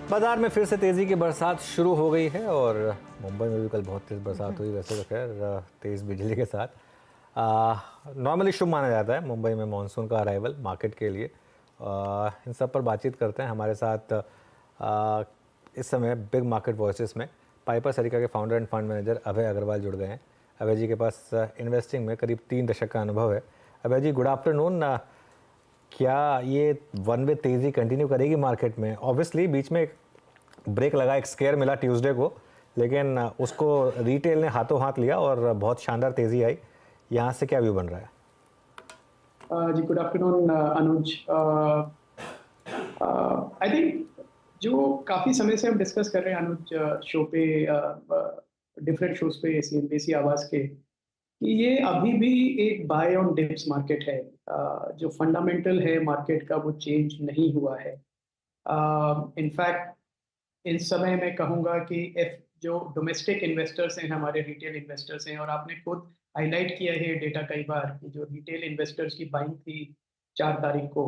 बाजार में फिर से तेज़ी की बरसात शुरू हो गई है और मुंबई में भी कल बहुत तेज़ बरसात हुई। वैसे तो खैर तेज़ बिजली के साथ नॉर्मली शुभ माना जाता है मुंबई में मॉनसून का अराइवल मार्केट के लिए। इन सब पर बातचीत करते हैं। हमारे साथ इस समय बिग मार्केट वॉइसेस में पाइपर सरिता के फाउंडर एंड फंड मैनेजर अभय अग्रवाल जुड़ गए हैं। अभय जी के पास इन्वेस्टिंग में करीब 3 दशक का अनुभव है। अभय जी, गुड आफ्टरनून। क्या ये वन वे तेज़ी कंटिन्यू करेगी मार्केट में? ऑब्वियसली बीच में एक ब्रेक लगा, एक स्केयर मिला ट्यूसडे को, लेकिन उसको रिटेल ने हाथों हाथ लिया और बहुत शानदार तेज़ी आई। यहाँ से क्या व्यू बन रहा है? जी good afternoon Anuj. I think जो काफ़ी समय से हम डिस्कस कर रहे हैं अनुज, शो पे, डिफरेंट शोज पे, सीएनबीसी आवाज़ के, कि ये अभी भी एक बाय ऑन डिप्स मार्केट है। जो फंडामेंटल है मार्केट का वो चेंज नहीं हुआ है। इनफैक्ट इस समय मैं कहूँगा कि एफ जो डोमेस्टिक इन्वेस्टर्स हैं, हमारे रिटेल इन्वेस्टर्स हैं, और आपने खुद हाईलाइट किया है डेटा कई बार कि जो रिटेल इन्वेस्टर्स की बाइंग थी 4 तारीख को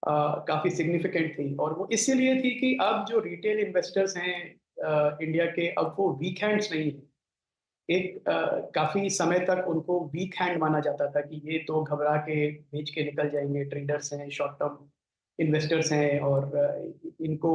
काफ़ी सिग्निफिकेंट थी, और वो इसीलिए थी कि अब जो रिटेल इन्वेस्टर्स हैं इंडिया के, अब वो वीक हैंड्स नहीं है। एक काफ़ी समय तक उनको वीक हैंड माना जाता था कि ये तो घबरा के बेच के निकल जाएंगे, ट्रेडर्स हैं, शॉर्ट टर्म इन्वेस्टर्स हैं, और इनको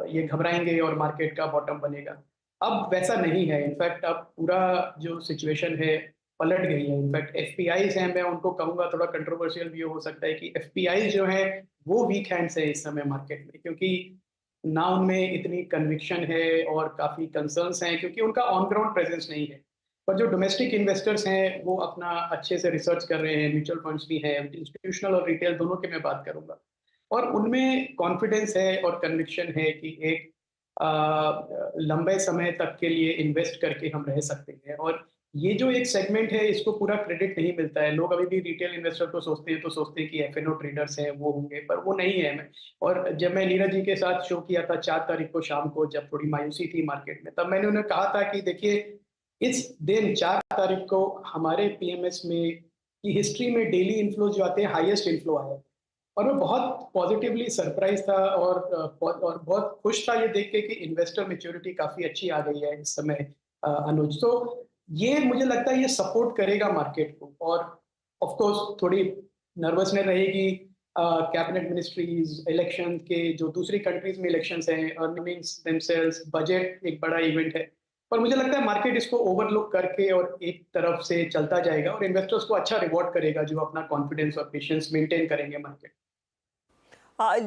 ये घबराएंगे और मार्केट का बॉटम बनेगा। अब वैसा नहीं है। इनफैक्ट अब पूरा जो सिचुएशन है पलट गई है। इनफैक्ट एफपीआईज हैं, मैं उनको कहूंगा, थोड़ा कंट्रोवर्शियल भी हो सकता है कि एफपीआईज जो है वो वीक हैंड्स है इस समय मार्केट में, क्योंकि ना उनमें इतनी कन्विक्शन है और काफ़ी कंसर्न्स हैं, क्योंकि उनका ऑन ग्राउंड प्रेजेंस नहीं है। पर जो डोमेस्टिक इन्वेस्टर्स हैं वो अपना अच्छे से रिसर्च कर रहे हैं, म्यूचुअल फंड्स भी हैं, इंस्टीट्यूशनल और रिटेल दोनों की मैं बात करूंगा, और उनमें कॉन्फिडेंस है और कन्विक्शन है कि एक लंबे समय तक के लिए इन्वेस्ट करके हम रह सकते हैं। और ये जो एक सेगमेंट है इसको पूरा क्रेडिट नहीं मिलता है। लोग अभी भी रिटेल इन्वेस्टर को सोचते हैं तो सोचते हैं कि एफएनओ ट्रेडर्स हैं वो होंगे, पर वो नहीं है। मैं और जब मैं नीरज जी के साथ शो किया था 4 तारीख को शाम को, जब थोड़ी मायूसी थी मार्केट में, तब मैंने उन्हें कहा था कि देखिए, इस दिन 4 तारीख को हमारे पीएमएस में की हिस्ट्री में डेली इन्फ्लो जो आते हैं, हाईएस्ट इन्फ्लो आया, और मैं बहुत पॉजिटिवली सरप्राइज था, और बहुत खुश था ये देख के कि इन्वेस्टर मेच्योरिटी काफी अच्छी आ गई है इस समय। अनुज, तो ये मुझे लगता है ये सपोर्ट करेगा मार्केट को। और ऑफ कोर्स थोड़ी नर्वसनेस रहेगी, कैबिनेट मिनिस्ट्रीज, इलेक्शन के जो दूसरी कंट्रीज में इलेक्शंस हैं, अर्निंग्स देमसेल्व्स, बजट एक बड़ा इवेंट है, पर मुझे लगता है मार्केट इसको ओवरलुक करके और एक तरफ से चलता जाएगा और इन्वेस्टर्स को अच्छा रिवॉर्ड करेगा जो अपना कॉन्फिडेंस और पेशेंस मेंटेन करेंगे मार्केट।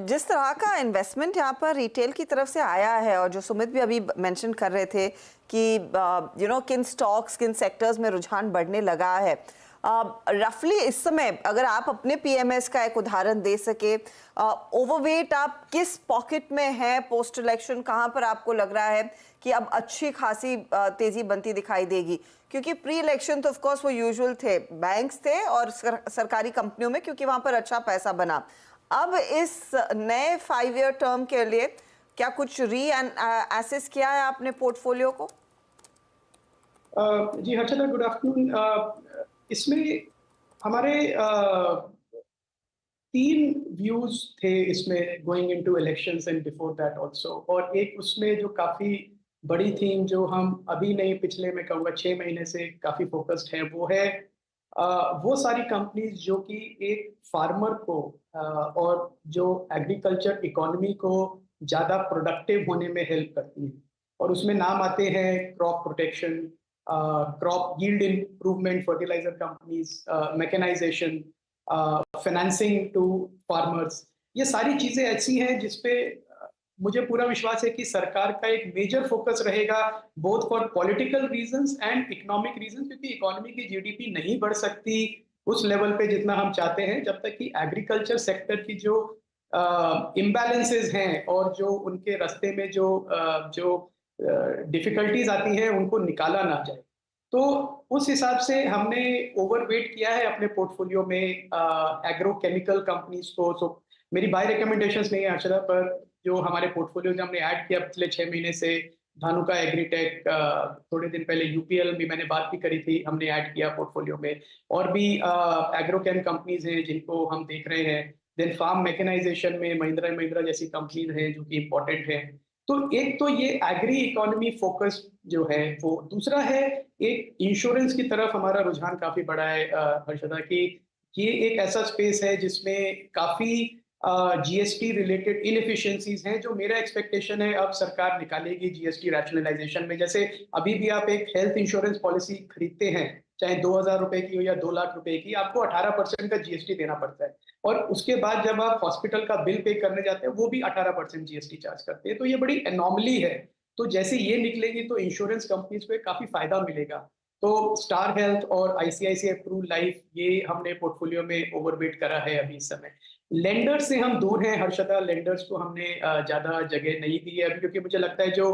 जिस तरह का इन्वेस्टमेंट यहाँ पर रिटेल की तरफ से आया है, और जो सुमित भी अभी मेंशन कर रहे थे कि किन स्टॉक्स, किन सेक्टर्स में रुझान बढ़ने लगा है, रफली इस समय अगर आप अपने पीएमएस का एक उदाहरण दे सके, ओवरवेट आप किस पॉकेट में है पोस्ट इलेक्शन? कहाँ पर आपको लग रहा है कि अब अच्छी खासी तेजी बनती दिखाई देगी? क्योंकि प्री इलेक्शन तो ऑफ कोर्स वो यूजुअल थे, बैंक्स थे और सरकारी कंपनियों में, क्योंकि वहां पर अच्छा पैसा बना। अब इस नए 5 ईयर टर्म के लिए क्या कुछ एसेस किया है आपने पोर्टफोलियो को? जी हर्षदा, गुड आफ्टरनून। इसमें हमारे 3 व्यूज थे इसमें, going into elections and before that also. और एक उसमें जो काफी बड़ी थीम, जो हम अभी नहीं पिछले मैं कहूँगा 6 महीने से काफी फोकस्ड है, वो है वो सारी कंपनीज जो कि एक फार्मर को और जो एग्रीकल्चर इकोनॉमी को ज्यादा प्रोडक्टिव होने में हेल्प करती हैं। और उसमें नाम आते हैं crop protection, crop yield improvement, fertiliser companies, mechanisation, financing to farmers. ये सारी चीजें ऐसी हैं जिसपे मुझे पूरा विश्वास है कि सरकार का एक मेजर फोकस रहेगा, both for political reasons and economic reasons, क्योंकि इकोनॉमी की जीडीपी नहीं बढ़ सकती उस लेवल पे जितना हम चाहते हैं जब तक कि एग्रीकल्चर सेक्टर की जो इम्बैलेंसेस हैं और जो उनके रास्ते में जो डिफिकल्टीज आती हैं उनको निकाला ना जाए। तो उस हिसाब से हमने ओवरवेट किया है अपने पोर्टफोलियो में एग्रोकेमिकल कंपनीज को। सो मेरी बाय रिकमेंडेशंस नहीं है अक्षरा, पर जो हमारे पोर्टफोलियो जो हमने ऐड किया पिछले 6 महीने से, धानुका एग्रीटेक, थोड़े दिन पहले यूपीएल भी मैंने बात भी करी थी, हमने ऐड किया पोर्टफोलियो में। और भी एग्रोकेम कंपनीज हैं जिनको हम देख रहे हैं, देन फार्म मैकेनाइजेशन में महिंद्रा एंड महिंद्रा जैसी कंपनीज हैं जो कि इम्पोर्टेंट है। तो एक तो ये एग्री इकोनॉमी फोकस जो है वो, दूसरा है एक इंश्योरेंस की तरफ हमारा रुझान काफी बड़ा है हर्षदा, कि ये एक ऐसा स्पेस है जिसमें काफी जीएसटी रिलेटेड इनएफिशिएंसीज हैं, जो मेरा एक्सपेक्टेशन है अब सरकार निकालेगी जीएसटी रैशनलाइजेशन में। जैसे अभी भी आप एक हेल्थ इंश्योरेंस पॉलिसी खरीदते हैं, चाहे 2,000 रुपए की हो या 2 लाख रुपए की, आपको 18% का जीएसटी देना पड़ता है, और उसके बाद जब आप हॉस्पिटल का बिल पे करने जाते हैं वो भी 18% जीएसटी चार्ज करते हैं। तो ये बड़ी एनॉमली है। तो जैसे ये निकलेगी तो इंश्योरेंस कंपनीज को काफी फायदा मिलेगा। तो स्टार हेल्थ और आईसीआईसीआई प्रू लाइफ ये हमने पोर्टफोलियो में ओवरवेट करा है अभी इस समय। लेंडर्स से हम दूर हैं हर्षदा, लेंडर्स को हमने ज्यादा जगह नहीं दी है अभी, क्योंकि मुझे लगता है जो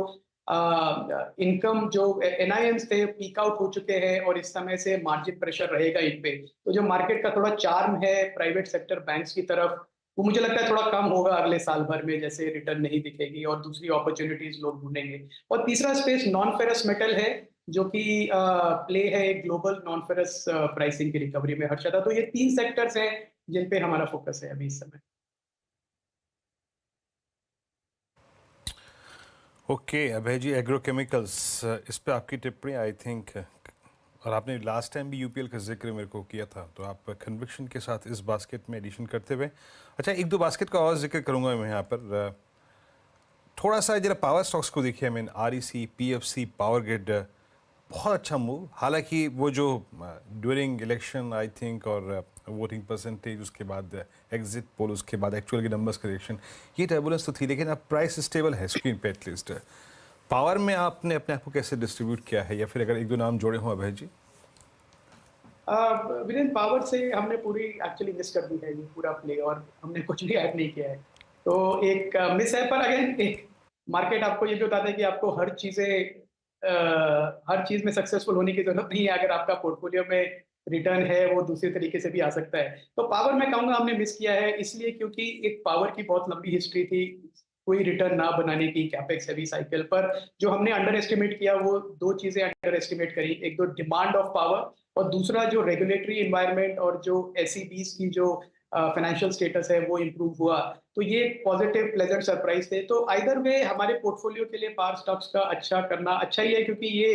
इनकम जो एनआईएम्स थे पीक आउट हो चुके हैं और इस समय से मार्जिन प्रेशर रहेगा इन पे। तो जो मार्केट का थोड़ा चार्म है प्राइवेट सेक्टर बैंक्स की तरफ, वो मुझे लगता है थोड़ा कम होगा अगले साल भर में, जैसे रिटर्न नहीं दिखेगी और दूसरी अपॉर्चुनिटीज लोग ढूंढेंगे। और तीसरा स्पेस नॉन फेरस मेटल है, जो कि प्ले है एक ग्लोबल नॉन फेरस प्राइसिंग की रिकवरी में हर्षदा। तो ये 3 सेक्टर्स हैं जिन पे हमारा फोकस है अभी इस समय। ओके अभय जी, एग्रोकेमिकल्स, इस पे आपकी टिप्पणी आई थिंक, और आपने लास्ट टाइम भी यूपीएल का जिक्र मेरे को किया था, तो आप कन्विक्शन के साथ इस बास्केट में एडिशन करते हुए, अच्छा एक दो बास्केट का और जिक्र करूंगा मैं यहाँ पर। थोड़ा सा जरा पावर स्टॉक्स को देखिए, I mean REC, PFC, power grid, बहुत अच्छा मूव। हालांकि वो जो ड्यूरिंग इलेक्शन आई थिंक और वोटिंग परसेंटेज, उसके बाद एग्जिट पोल, उसके बाद एक्चुअल के नंबर्स का रिएक्शन, ये टर्बुलेंस तो थी, लेकिन अब प्राइस स्टेबल है स्क्रीन पे एटलीस्ट। पावर में आपने अपने आप को कैसे डिस्ट्रीब्यूट किया है, या फिर अगर एक दो नाम जोड़े हों अभय जी? विलेन पावर से हमने पूरी एक्चुअली मिस कर दी है ये पूरा प्ले, और हमने कुछ भी ऐड नहीं किया है। तो एक मिस है, पर अगेन एक मार्केट आपको ये भी बताता है कि आपको हर चीज में सक्सेसफुल होने की जरूरत नहीं है। अगर आपका पोर्टफोलियो में रिटर्न है वो दूसरे तरीके से भी आ सकता है। तो पावर मैं कहूंगा हमने मिस किया है, इसलिए क्योंकि एक पावर की बहुत लंबी हिस्ट्री थी कोई रिटर्न ना बनाने की कैपेक्स हैवी साइकिल पर। जो हमने अंडर एस्टिमेट किया वो 2 चीजें अंडर एस्टिमेट करी, एक तो डिमांड ऑफ पावर, और दूसरा जो रेगुलेटरी एनवायरनमेंट और जो एसईबीज की जो फाइनेंशियल स्टेटस है वो इम्प्रूव हुआ। तो ये पॉजिटिव प्लेजेंट सरप्राइज थे। तो आइदर वे हमारे पोर्टफोलियो के लिए पावर स्टॉक्स का अच्छा करना अच्छा ही है, क्योंकि ये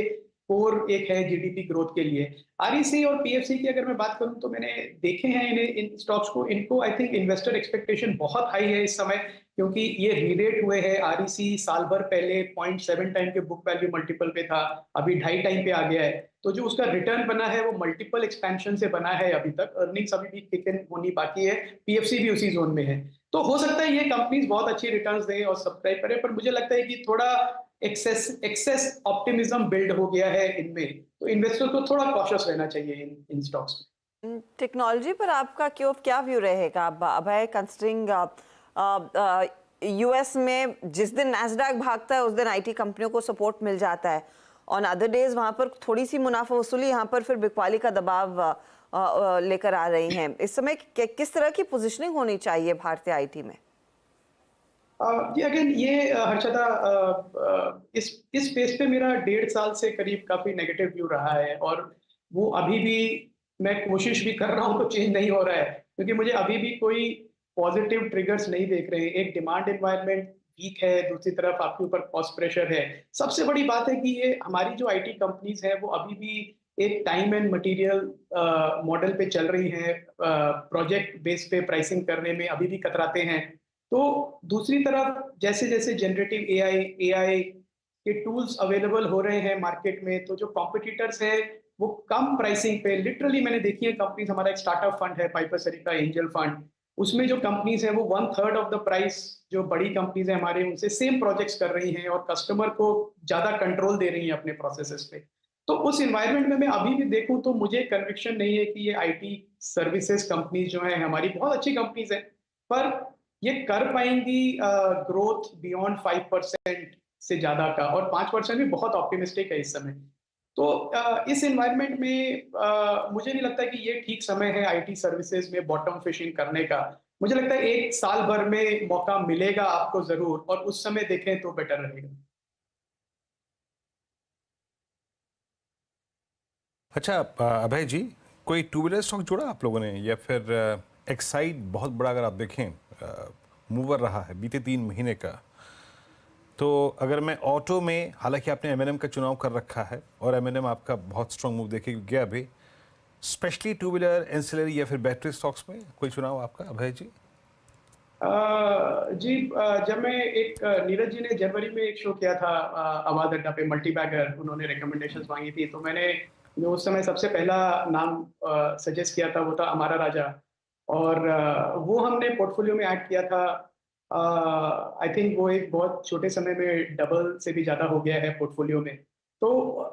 कोर एक है जीडीपी ग्रोथ के लिए। आरईसी और पीएफसी की अगर मैं बात करूं तो मैंने देखे हैं इन स्टॉक्स को, इनको आई थिंक इन्वेस्टर एक्सपेक्टेशन बहुत हाई है इस समय, क्योंकि ये रीरेट हुए हैं। आरईसी साल भर पहले 0.7 टाइम के बुक वैल्यू मल्टीपल पे था, अभी 2.5 टाइम पे आ गया है। तो जो उसका रिटर्न बना है वो मल्टीपल एक्सपेंशन से बना है अभी तक, अर्निंग्स अभी भी किक इन होनी बाकी है, पीएफसी भी उसी जोन में है। तो हो सकता है ये कंपनीज बहुत अच्छी रिटर्न्स दें और सब्सक्राइब करें, पर मुझे लगता है कि थोड़ा एक्सेस ऑप्टिमिज्म बिल्ड हो गया है इनमें, तो इन्वेस्टर को थोड़ा कॉशियस रहना चाहिए इन स्टॉक्स में। टेक्नोलॉजी पर आपका क्या व्यू रहेगा अभय, कंसिडरिंग यूएस में जिस दिन नैस्डैक भागता है उस दिन आईटी कंपनियों को सपोर्ट मिल जाता है, ऑन अदर डेज वहां पर थोड़ी सी मुनाफा वसूली, यहाँ पर फिर बिकवाली का दबाव लेकर आ रही हैं। इस समय किस तरह की पोजीशनिंग होनी चाहिए भारतीय आईटी में? जी अगेन ये हर्षदा, इस स्पेस पे मेरा 1.5 साल से करीब काफी नेगेटिव व्यू रहा है, और वो अभी भी मैं कोशिश भी कर रहा हूँ तो चेंज नहीं हो रहा है, क्योंकि मुझे अभी भी कोई पॉजिटिव ट्रिगर्स नहीं देख रहे हैं। एक डिमांड एनवायरनमेंट वीक है, दूसरी तरफ आपके ऊपर कॉस्ट प्रेशर है। सबसे बड़ी बात है कि ये हमारी जो आईटी कंपनीज है वो अभी भी एक टाइम एंड मटेरियल मॉडल पे चल रही हैं, प्रोजेक्ट बेस पे प्राइसिंग करने में अभी भी कतराते हैं। तो दूसरी तरफ जैसे जैसे जनरेटिव एआई के टूल्स अवेलेबल हो रहे हैं मार्केट में, तो जो कॉम्पिटिटर्स हैं वो कम प्राइसिंग पे, लिटरली मैंने देखी है कंपनीज, हमारा एक स्टार्टअप फंड है पाइपर सरिता एंजल फंड, उसमें जो कंपनीज हैं वो 1/3 ऑफ द प्राइस जो बड़ी कंपनीज है हमारे उनसे सेम प्रोजेक्ट्स कर रही हैं, और कस्टमर को ज्यादा कंट्रोल दे रही हैं अपने प्रोसेसेस पे। तो उस इन्वायरमेंट में मैं अभी भी देखूं तो मुझे कन्विक्शन नहीं है कि ये आईटी सर्विसेज कंपनीज जो है हमारी बहुत अच्छी कंपनीज है, पर ये कर पाएंगी ग्रोथ बियॉन्ड 5% से ज्यादा का, और 5% भी बहुत ऑप्टिमिस्टिक है इस समय। तो इस एनवायरनमेंट में मुझे नहीं लगता कि ये ठीक समय है आईटी सर्विसेज में बॉटम फिशिंग करने का। मुझे लगता है 1 साल भर में मौका मिलेगा आपको जरूर, और उस समय देखें तो बेटर रहेगा। अच्छा अभय जी, कोई टू व्हीलर स्टॉक जोड़ा आप लोगों ने, या फिर एक्साइड बहुत बड़ा अगर आप देखें मूवर रहा है बीते 3 महीने का। तो अगर मैं ऑटो में, हालांकि आपने M&M का चुनाव कर रखा है और M&M आपका बहुत स्ट्रॉन्ग मूव देखे गया अभी, स्पेशली टू व्हीलर, एंसिलरी या फिर बैटरी स्टॉक्स में कोई चुनाव आपका अभय जी? जी, जब मैं एक नीरज जी ने जनवरी में एक शो किया था आवाज अड्डा पे, मल्टी बैगर, उन्होंने रिकमेंडेशंस मांगी थी, तो मैंने जो उस समय सबसे पहला नाम सजेस्ट किया था वो था अमारा राजा, और वो हमने पोर्टफोलियो में ऐड किया था। आई थिंक वो एक बहुत छोटे समय में डबल से भी ज़्यादा हो गया है पोर्टफोलियो में। तो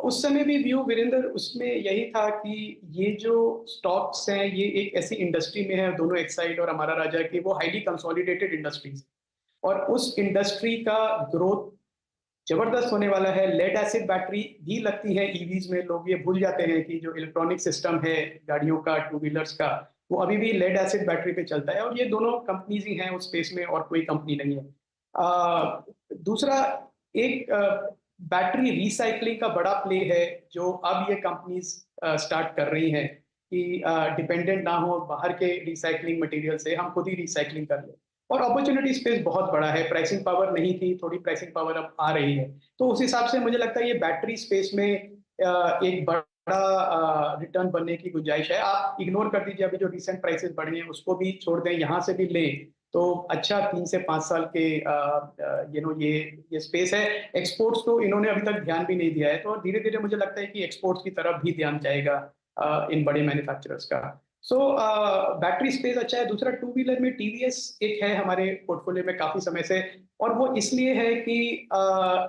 उस समय भी व्यू वीरेंद्र उसमें यही था कि ये जो स्टॉक्स हैं ये एक ऐसी इंडस्ट्री में है, दोनों एक्साइड और हमारा राजा की, वो हाईली कंसोलिडेटेड इंडस्ट्रीज, और उस इंडस्ट्री का ग्रोथ जबरदस्त होने वाला है। लेड एसिड बैटरी भी लगती है ईवीज में, लोग ये भूल जाते हैं कि जो इलेक्ट्रॉनिक सिस्टम है गाड़ियों का, टू व्हीलर्स का, वो अभी भी लेड एसिड बैटरी पे चलता है, और ये दोनों कंपनीज ही हैं उस स्पेस में, और कोई कंपनी नहीं है। दूसरा, एक बैटरी रिसाइकलिंग का बड़ा प्ले है जो अब ये कंपनीज स्टार्ट कर रही हैं कि डिपेंडेंट ना हो बाहर के रिसाइकलिंग मटेरियल से, हम खुद ही रिसाइकलिंग कर लें। और अपॉर्चुनिटी स्पेस बहुत बड़ा है, प्राइसिंग पावर नहीं थी, थोड़ी प्राइसिंग पावर अब आ रही है, तो उस हिसाब से मुझे लगता है ये बैटरी स्पेस में एक बड़ा रिटर्न बनने की गुंजाइश है। आप इग्नोर कर दीजिए अभी जो रिसेंट प्राइसेस बढ़ी हैं, उसको भी छोड़ दें, यहाँ से भी लें तो अच्छा 3 से 5 साल के ये स्पेस है। एक्सपोर्ट्स तो इन्होंने अभी तक ध्यान भी नहीं दिया है, तो धीरे धीरे मुझे लगता है कि एक्सपोर्ट्स की तरफ भी ध्यान जाएगा इन बड़े मैन्युफैक्चरर्स का। सो बैटरी स्पेस अच्छा है। दूसरा, टू व्हीलर में टीवीएस एक है हमारे पोर्टफोलियो में काफी समय से, और वो इसलिए है कि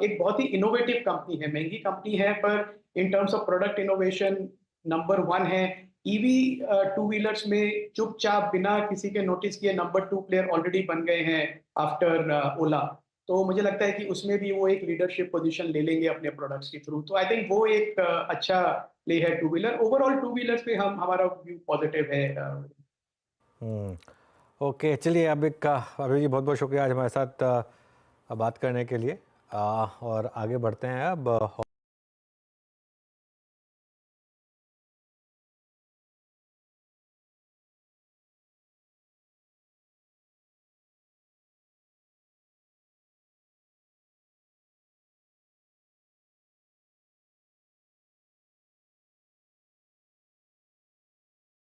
एक बहुत ही इनोवेटिव कंपनी है, महंगी कंपनी है, पर in terms of product innovation number 1 है। ईवी टू व्हीलर्स में चुपचाप बिना किसी के नोटिस किए नंबर 2 प्लेयर ऑलरेडी बन गए हैं आफ्टर ओला। तो मुझे लगता है कि उसमें भी वो एक लीडरशिप पोजीशन ले लेंगे अपने प्रोडक्ट्स के थ्रू। तो आई थिंक वो एक अच्छा प्ले है two wheeler. Overall two wheelers पे हमारा व्यू पॉजिटिव है। ओके, चलिए अब एक अभी जी बहुत बहुत शुक्रिया आज हमारे साथ बात करने के लिए, और आगे बढ़ते हैं अब